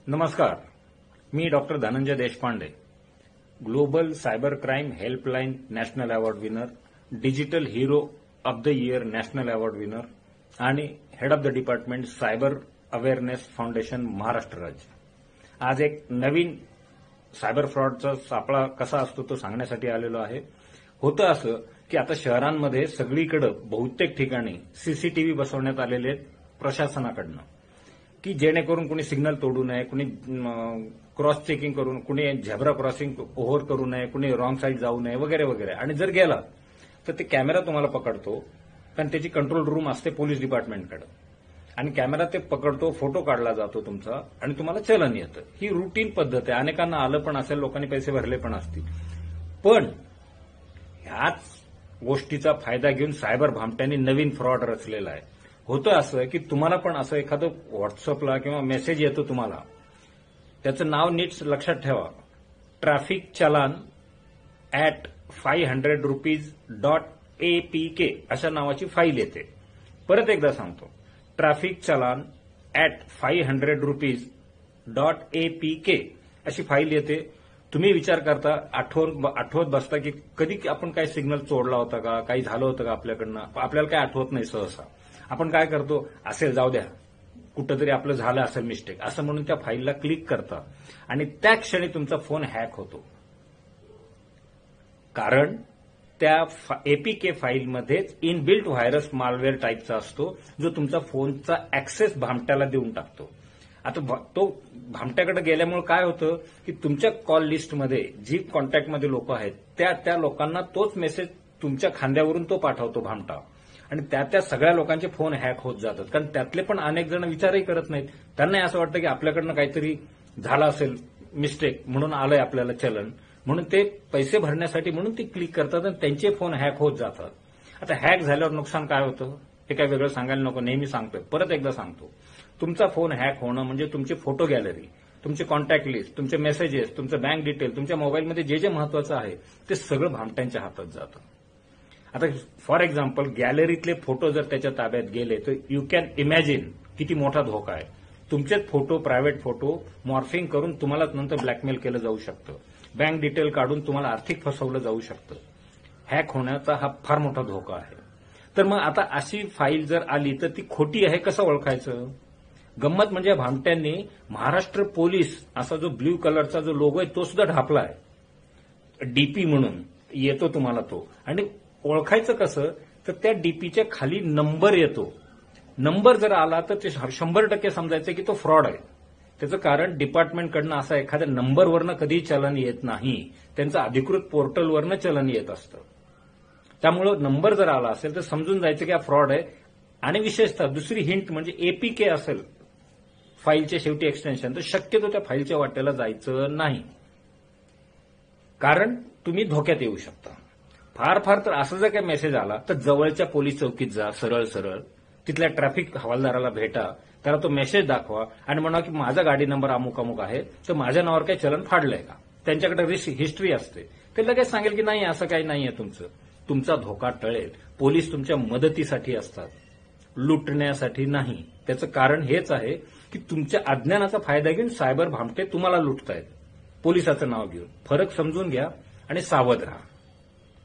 नमस्कार, मी doctor Dhananjay Deshpande, global cyber crime helpline national award winner, digital hero of the year national award winner आणि head of the department cyber awareness foundation Maharashtra राज्य. आज एक नवीन cyber फ्रॉडचा सापळा कसा असतो तो सांगण्यासाठी आलेलो आहे. होतं असं की आता शहरांमध्ये सगळीकडे बहुतेक ठिकाणी सीसीटीव्ही बसवण्यात आलेले आहेत प्रशासनाकडनं, की जेणेकरून कुणी सिग्नल तोडू नये, कुणी क्रॉस चेकिंग करून, कुणी झेब्रा क्रॉसिंग ओव्हर करू नये, कुणी रॉंग साईड जाऊ नये वगैरे वगैरे. आणि जर गेला तर ते कॅमेरा तुम्हाला पकडतो, कारण त्याची कंट्रोल रूम असते पोलीस डिपार्टमेंटकडे, आणि कॅमेरा ते पकडतो, फोटो काढला जातो तुमचा आणि तुम्हाला चलन येतं. ही रुटीन पद्धत आहे. अनेकांना आलं पण असेल, लोकांनी पैसे भरले पण असतील. पण ह्याच गोष्टीचा फायदा घेऊन सायबर भामट्यांनी नवीन फ्रॉड रचलेला आहे. होतं असं की तुम्हाला पण असं एखादं व्हॉट्सअपला किंवा मेसेज येतो तुम्हाला, त्याचं नाव नीट लक्षात ठेवा, ट्रॅफिक चलान @500 rupees.apk अशा नावाची फाईल येते. परत एकदा सांगतो, ट्रॅफिक चलान @500 rupees.apk अशी फाईल येते. तुम्ही विचार करता, आठवत बसता की कधी आपण काय सिग्नल चोडला होता का, काही झालं होतं का आपल्याकडनं. आपल्याला काय आठवत नाही सहसा. आपण काय करतो, असेल जाऊ द्या, कुठंतरी आपलं झालं असेल मिस्टेक असं म्हणून त्या फाईलला क्लिक करता आणि त्या क्षणी तुमचा फोन हॅक होतो. कारण त्या एपीके फाईलमध्येच इनबिल्ट व्हायरस मालवेअर टाईपचा असतो, जो तुमचा फोनचा ऍक्सेस भामट्याला देऊन टाकतो. आता तो भामट्याकडे गेल्यामुळे काय होतं की तुमच्या कॉल लिस्टमध्ये जी कॉन्टॅक्टमध्ये लोक आहेत त्या लोकांना तोच मेसेज तुमच्या खांद्यावरून तो पाठवतो भामटा, आणि त्या सगळ्या लोकांचे फोन हॅक होत जातात. कारण त्यातले पण अनेक जण विचारही करत नाहीत. त्यांना असं वाटतं की आपल्याकडनं काहीतरी झालं असेल मिस्टेक, म्हणून आलंय आपल्याला चलन, म्हणून ते पैसे भरण्यासाठी म्हणून ते क्लिक करतात आणि त्यांचे फोन हॅक होत जातात. आता हॅक झाल्यावर नुकसान काय होतं हे काय वेगळं सांगायला नको, नेहमी सांगतोय, परत एकदा सांगतो. तुमचा फोन हॅक होणं म्हणजे तुमची फोटो गॅलरी, तुमची कॉन्टॅक्ट लिस्ट, तुमचे मेसेजेस, तुमचं बँक डिटेल, तुमच्या मोबाईलमध्ये जे जे महत्वाचं आहे ते सगळं भामट्यांच्या हातात जातं. आता फॉर एक्झाम्पल, गॅलरीतले फोटो जर त्याच्या ताब्यात गेले तर यू कॅन इमॅजिन किती मोठा धोका आहे. तुमचेच फोटो, प्रायव्हेट फोटो मॉर्फिंग करून तुम्हाला नंतर ब्लॅकमेल केलं जाऊ शकतं. बँक डिटेल काढून तुम्हाला आर्थिक फसवलं जाऊ शकतं. हॅक होण्याचा हा फार मोठा धोका आहे. तर मग आता अशी फाईल जर आली तर ती खोटी आहे कसं ओळखायचं? गंमत म्हणजे भामट्यांनी महाराष्ट्र पोलीस असा जो ब्ल्यू कलरचा जो लोगो आहे तो सुद्धा ढापला आहे. डीपी म्हणून येतो तुम्हाला तो. आणि ओळखायचं कसं, तर त्या डीपीच्या खाली नंबर येतो. नंबर जर आला तर ते 100% समजायचं की तो फ्रॉड आहे. त्याचं कारण डिपार्टमेंटकडनं असा एखाद्या नंबरवरनं कधीही चलन येत नाही. त्यांचं अधिकृत पोर्टलवरनं चलन येत असतं. त्यामुळं नंबर जर आला असेल तर समजून जायचं की हा फ्रॉड आहे. आणि विशेषतः दुसरी हिंट म्हणजे एपीके असेल फाईलच्या शेवटी एक्सटेन्शन, तर शक्यतो त्या फाईलच्या वाट्याला जायचं नाही, कारण तुम्ही धोक्यात येऊ शकता. फार तर असं जर काही मेसेज आला तर जवळच्या पोलीस चौकीत जा, सरळ तिथल्या ट्रॅफिक हवालदाराला भेटा, त्याला तो मेसेज दाखवा आणि म्हणा की माझा गाडी नंबर अमुक अमुक आहे, तर माझ्या नावावर काही चलन फाडलंय का. त्यांच्याकडे हिस्ट्री असते. ते लगेच सांगेल की नाही, असं काही नाहीये तुमचं. तुमचा धोका टळेल. पोलीस तुमच्या मदतीसाठी असतात, लुटण्यासाठी नाही. त्याचं कारण हेच आहे की तुमच्या अज्ञानाचा फायदा घेऊन सायबर भामटे तुम्हाला लुटतायत पोलिसाचं नाव घेऊन. फरक समजून घ्या आणि सावध राहा.